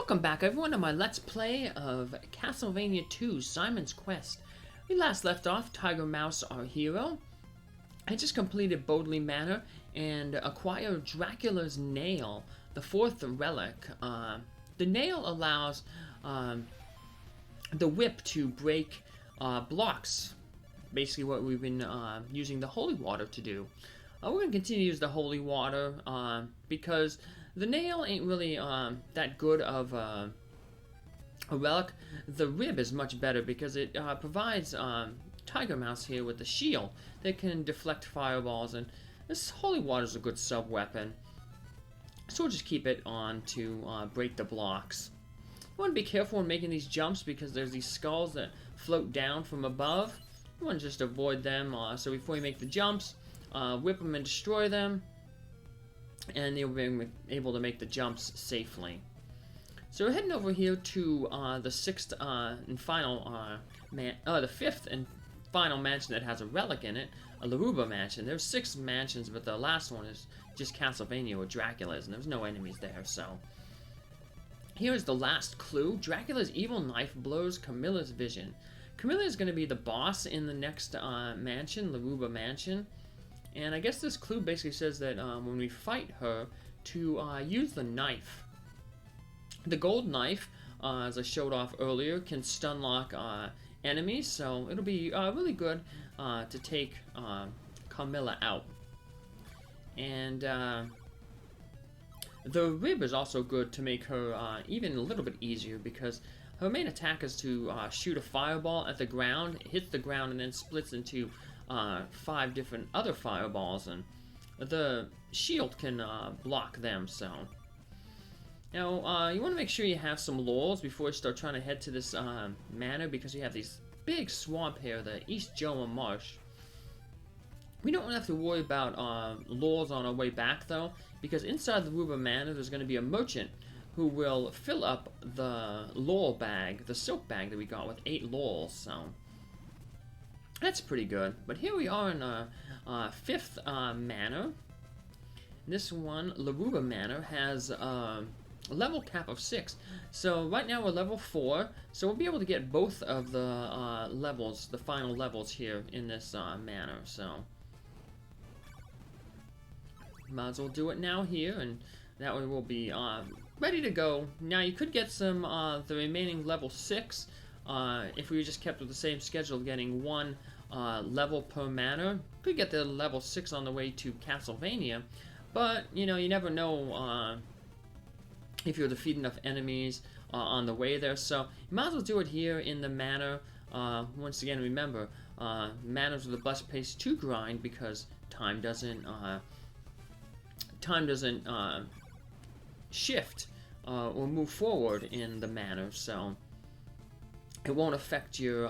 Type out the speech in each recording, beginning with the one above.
Welcome back everyone to my Let's Play of Castlevania II, Simon's Quest. We last left off Tiger Mouse, our hero. I just completed Bodley Manor and acquired Dracula's Nail, the fourth relic. The nail allows the whip to break blocks. Basically what we've been using the holy water to do. We're going to continue to use the holy water because the nail ain't really that good of a relic. The rib is much better because it provides Tiger Mouse here with the shield that can deflect fireballs, and this holy water is a good sub-weapon. So we'll just keep it on to break the blocks. You want to be careful when making these jumps because there's these skulls that float down from above. You want to just avoid them, so before you make the jumps, whip them and destroy them, and you'll be able to make the jumps safely. So we're heading over here to the sixth and final the fifth and final mansion that has a relic in it, a Laruba Mansion. There's 6 mansions, but the last one is just Castlevania where Dracula is, and there's no enemies there. So here's the last clue: Dracula's evil knife blows Carmilla's vision. Carmilla is going to be the boss in the next mansion, Laruba Mansion. And I guess this clue basically says that when we fight her, to use the knife. The gold knife, as I showed off earlier, can stun lock enemies, so it'll be really good to take Carmilla out. And the rib is also good to make her even a little bit easier, because her main attack is to shoot a fireball at the ground, hits the ground, and then splits into 5 different other fireballs, and the shield can block them. So now you want to make sure you have some laurels before you start trying to head to this manor, because you have these big swamp here, the East Joma Marsh. We don't have to worry about laurels on our way back though, because inside the Laruba Manor there's going to be a merchant who will fill up the laurel bag, the silk bag that we got, with 8 laurels. So that's pretty good. But here we are in a 5th manor. This one, Laruba Manor, has a level cap of 6. So right now we're level 4, so we'll be able to get both of the levels, the final levels here in this manor. So might as well do it now here, and that way we'll be ready to go. Now you could get some the remaining level 6 if we just kept with the same schedule, getting 1 level per manor. Could get the level 6 on the way to Castlevania, but you know, you never know if you'll defeat enough enemies on the way there. So you might as well do it here in the manor. Once again, remember, manors are the best place to grind because time doesn't shift or move forward in the manor, so it won't affect your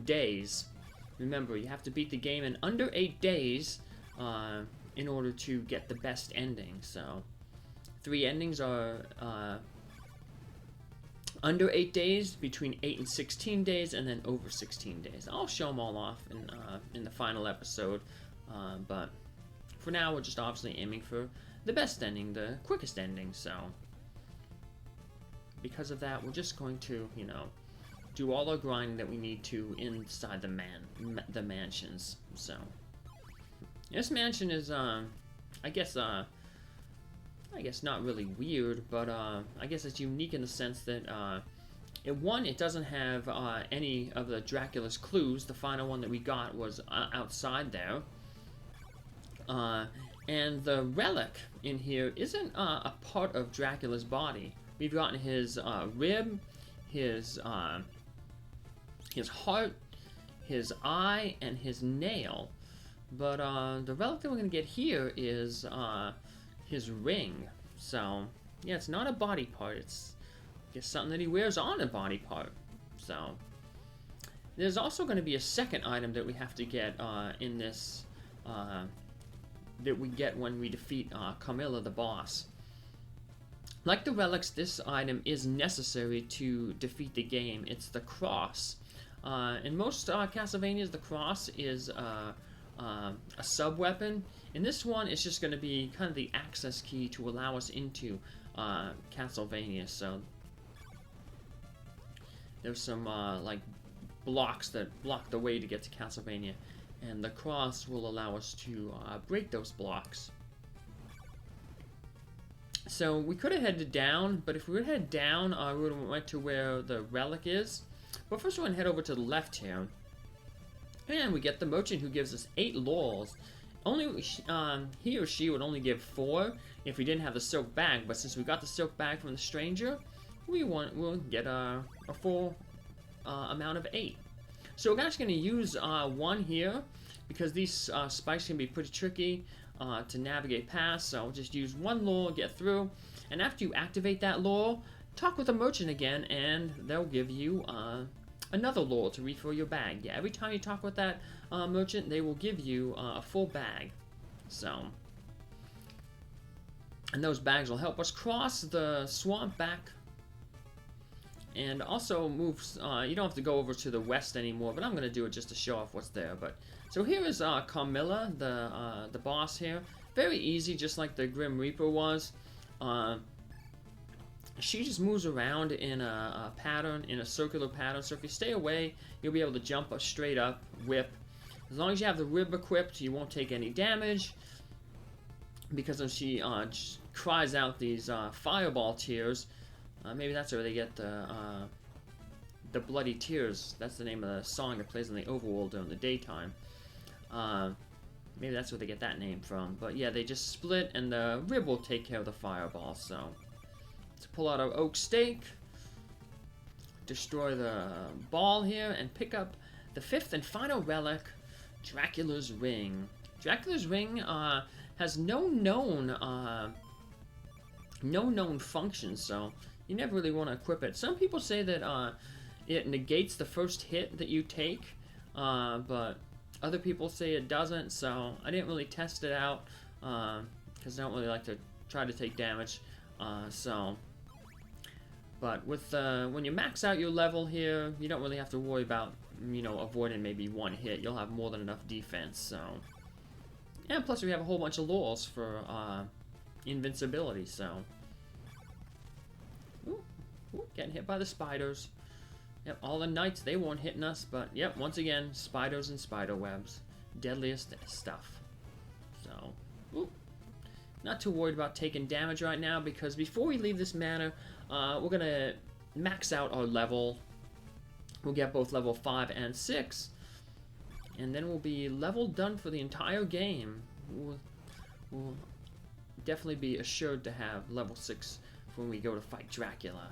days. Remember, you have to beat the game in under 8 days in order to get the best ending. So 3 endings are under 8 days, between 8 and 16 days, and then over 16 days. I'll show them all off in the final episode, but for now we're just obviously aiming for the best ending, the quickest ending. So because of that, we're just going to, you know, do all our grinding that we need to inside the mansions. So this mansion is I guess not really weird, but I guess it's unique in the sense that it doesn't have any of the Dracula's clues. The final one that we got was outside there. And the relic in here isn't a part of Dracula's body. We've gotten his rib, his heart, his eye, and his nail. But the relic that we're going to get here is his ring. So yeah, it's not a body part. It's, I guess, something that he wears on a body part. So there's also going to be a second item that we have to get in this that we get when we defeat Carmilla, the boss. Like the relics, this item is necessary to defeat the game. It's the cross. In most Castlevanias, the cross is a sub-weapon. In this one, it's just going to be kind of the access key to allow us into Castlevania. So there's some like blocks that block the way to get to Castlevania, and the cross will allow us to break those blocks. So we could have headed down, but if we would have headed down, we would have went to where the relic is. But first we're going to head over to the left here. And we get the merchant who gives us 8 laurels. Only he or she would only give 4 if we didn't have the silk bag. But since we got the silk bag from the stranger, we'll get a full amount of 8. So we're actually going to use 1 here, because these spikes can be pretty tricky to navigate past. So we'll just use 1 laurel, get through, and after you activate that laurel, talk with the merchant again, and they'll give you another laurel to refill your bag. Yeah, every time you talk with that merchant, they will give you a full bag. So, and those bags will help us cross the swamp back, and also move. You don't have to go over to the west anymore, but I'm going to do it just to show off what's there. But so here is Carmilla, the boss here. Very easy, just like the Grim Reaper was. She just moves around in a pattern, in a circular pattern. So if you stay away, you'll be able to jump straight up, whip. As long as you have the rib equipped, you won't take any damage. Because when she cries out these fireball tears, maybe that's where they get the bloody tears. That's the name of the song that plays in the overworld during the daytime. Maybe that's where they get that name from. But yeah, they just split, and the rib will take care of the fireball. So let's pull out our oak stake, destroy the ball here, and pick up the 5th and final relic, Dracula's ring. Dracula's ring has no known functions, so you never really want to equip it. Some people say that it negates the first hit that you take, but other people say it doesn't, so I didn't really test it out, because I don't really like to try to take damage, but with when you max out your level here, you don't really have to worry about, avoiding maybe 1 hit. You'll have more than enough defense, so. And plus we have a whole bunch of laurels for invincibility, so. Ooh, getting hit by the spiders. Yep, all the knights, they weren't hitting us, but yep, once again, spiders and spider webs. Deadliest stuff. So, ooh. Not too worried about taking damage right now, because before we leave this manor, we're going to max out our level. We'll get both level 5 and 6. And then we'll be level done for the entire game. We'll definitely be assured to have level 6 when we go to fight Dracula.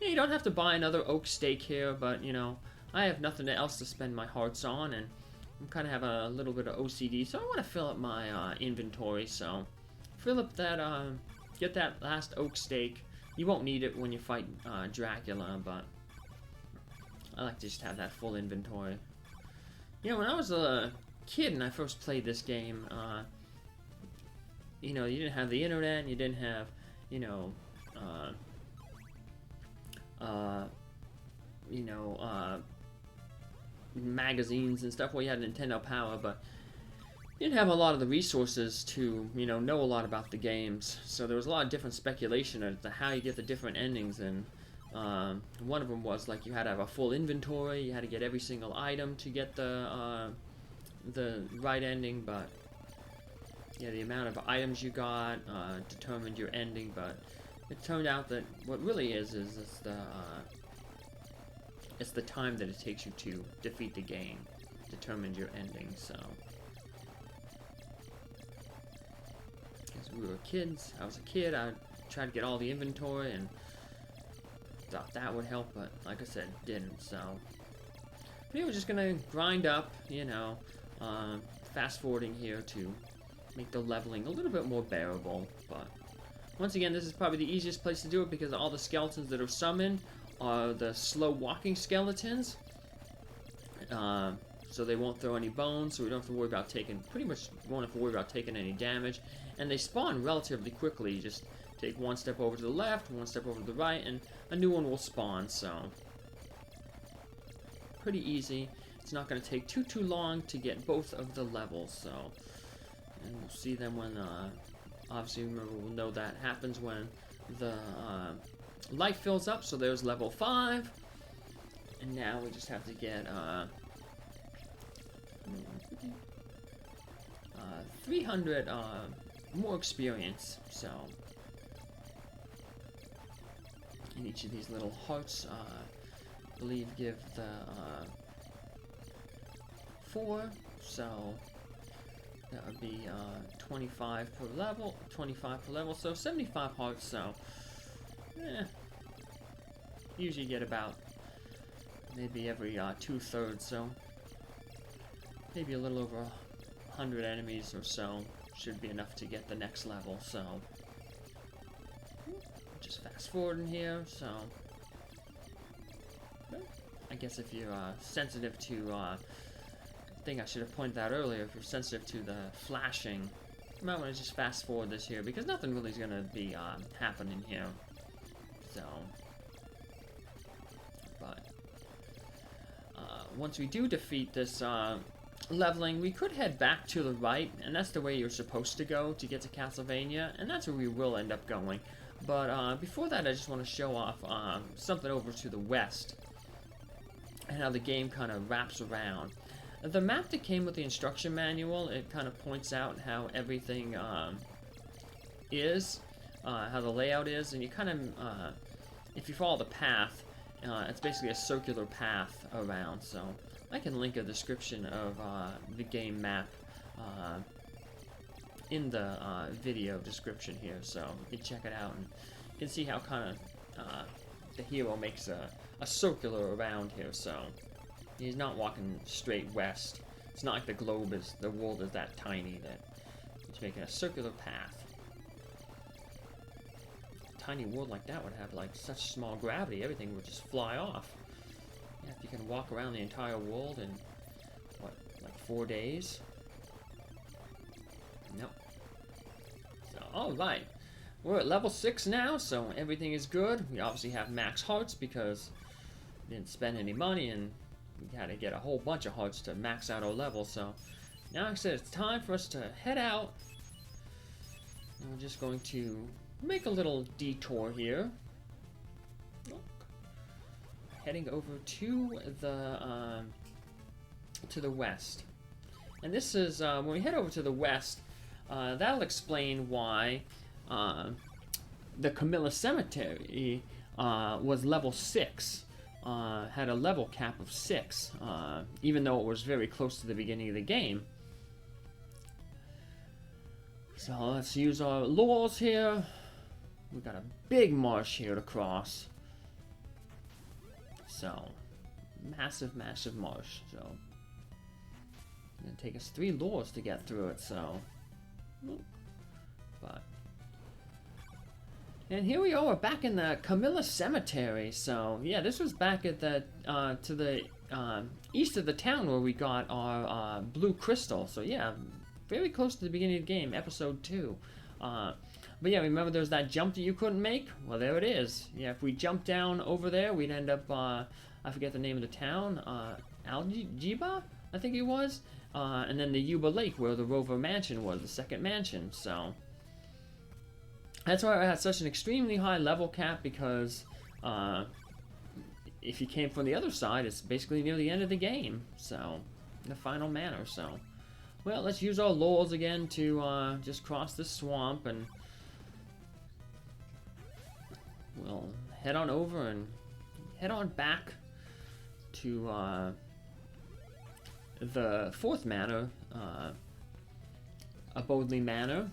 Yeah, you don't have to buy another oak stake here, but, I have nothing else to spend my hearts on, and I kind of have a little bit of OCD, so I want to fill up my inventory, so fill up that, get that last oak stake. You won't need it when you fight Dracula, but I like to just have that full inventory. When I was a kid and I first played this game, you didn't have the internet, you didn't have, magazines and stuff. Well, you had Nintendo Power, but you didn't have a lot of the resources to, know a lot about the games. So there was a lot of different speculation as to how you get the different endings, and one of them was like you had to have a full inventory, you had to get every single item to get the right ending, but yeah, the amount of items you got determined your ending, but it turned out that what really is it's the time that it takes you to defeat the game determined your ending. So as we were kids, I was a kid, I tried to get all the inventory and thought that would help, but like I said, didn't. So but we're just gonna grind up, fast forwarding here to make the leveling a little bit more bearable. But once again, this is probably the easiest place to do it, because all the skeletons that are summoned are the slow walking skeletons, so they won't throw any bones, so we don't have to worry about won't have to worry about taking any damage, and they spawn relatively quickly. You just take 1 step over to the left, 1 step over to the right, and a new one will spawn. So pretty easy. It's not going to take too long to get both of the levels. So, and we'll see them when Obviously, remember, we'll know that happens when the life fills up. So there's level 5. And now we just have to get 300 more experience. So, and each of these little hearts, I believe, give the 4. So that would be 25 per level, so 75 hearts. So, usually get about maybe every 2/3, so maybe a little over 100 enemies or so should be enough to get the next level. So just fast forward in here. So I guess if you're sensitive to I should have pointed out earlier, if you're sensitive to the flashing, you might want to just fast forward this here, because nothing really is going to be happening here. So, but once we do defeat this leveling, we could head back to the right, and that's the way you're supposed to go to get to Castlevania, and that's where we will end up going. But before that, I just want to show off something over to the west, and how the game kind of wraps around. The map that came with the instruction manual, it kind of points out how everything is, how the layout is, and you kind of, if you follow the path, it's basically a circular path around. So I can link a description of the game map in the video description here, so you can check it out, and you can see how kind of the hero makes a circular around here. So he's not walking straight west. It's not like the world is that tiny that he's making a circular path. A tiny world like that would have like such small gravity, everything would just fly off. Yeah, if you can walk around the entire world in, what, like 4 days? Nope. So, alright. We're at level 6 now, so everything is good. We obviously have max hearts because we didn't spend any money, and we had to get a whole bunch of hearts to max out our level. So now, like I said, it's time for us to head out. And we're just going to make a little detour here. Heading over to the west. And this is, when we head over to the west, that'll explain why the Carmilla Cemetery was level 6. Had a level cap of 6, even though it was very close to the beginning of the game. So let's use our laws here. We've got a big marsh here to cross. So, massive, massive marsh. So, it's gonna take us 3 laws to get through it, so. But. And here we are, back in the Carmilla Cemetery. So, yeah, this was back at the, to the, east of the town where we got our, blue crystal. So, yeah, very close to the beginning of the game, episode 2. But yeah, remember there's that jump that you couldn't make? Well, there it is. Yeah, if we jump down over there, we'd end up, I forget the name of the town, Algiba, I think it was. And then the Yuba Lake, where the Rover Mansion was, the second mansion. So that's why I had such an extremely high level cap, because if you came from the other side, it's basically near the end of the game. So, the final manor. So, well, let's use our laws again to just cross this swamp, and we'll head on over and head on back to the 4th manor, Abodley Manor.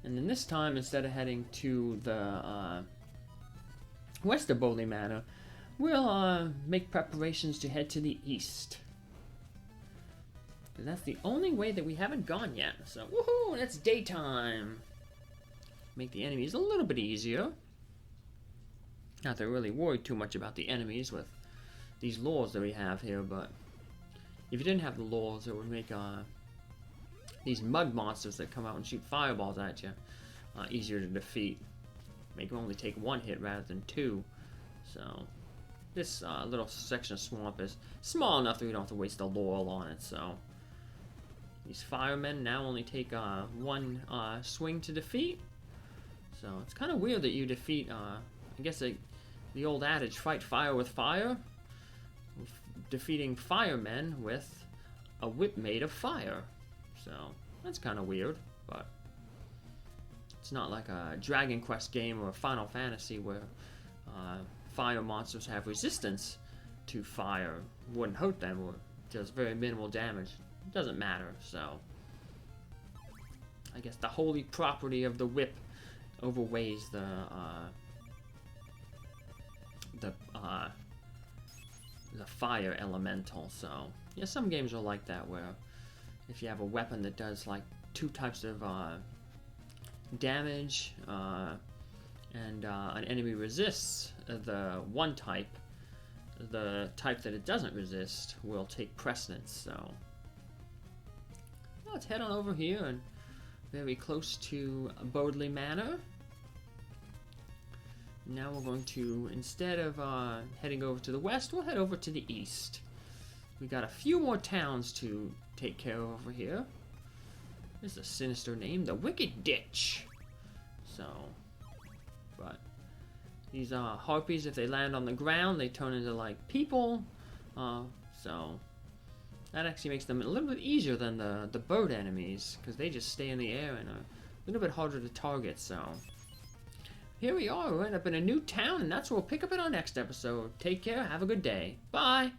And then this time, instead of heading to the west of Abodley Manor, we'll make preparations to head to the east. Because that's the only way that we haven't gone yet. So, woohoo! It's daytime! Make the enemies a little bit easier. Not that I really worried too much about the enemies with these laws that we have here, but if you didn't have the laws, it would make these mud monsters that come out and shoot fireballs at you easier to defeat. Make them only take 1 hit rather than 2. So this little section of swamp is small enough that we don't have to waste a laurel on it. So These firemen now only take one swing to defeat. So it's kind of weird that you defeat, I guess the old adage, fight fire with fire. Defeating firemen with a whip made of fire. So that's kind of weird, but it's not like a Dragon Quest game or a Final Fantasy where fire monsters have resistance to fire. Wouldn't hurt them or does very minimal damage. It doesn't matter, so I guess the holy property of the whip overweighs the fire elemental. So yeah, some games are like that where if you have a weapon that does like 2 types of damage and an enemy resists the one type, the type that it doesn't resist will take precedence. So let's head on over here and very close to Bodley Manor. Now we're going to, instead of heading over to the west, we'll head over to the east. We got a few more towns to take care of over here. There's a sinister name, the Wicked Ditch. So, but these harpies, if they land on the ground, they turn into like people. So that actually makes them a little bit easier than the bird enemies, because they just stay in the air and are a little bit harder to target. So here we are, we're up in a new town, and that's where we'll pick up in our next episode. Take care, have a good day. Bye!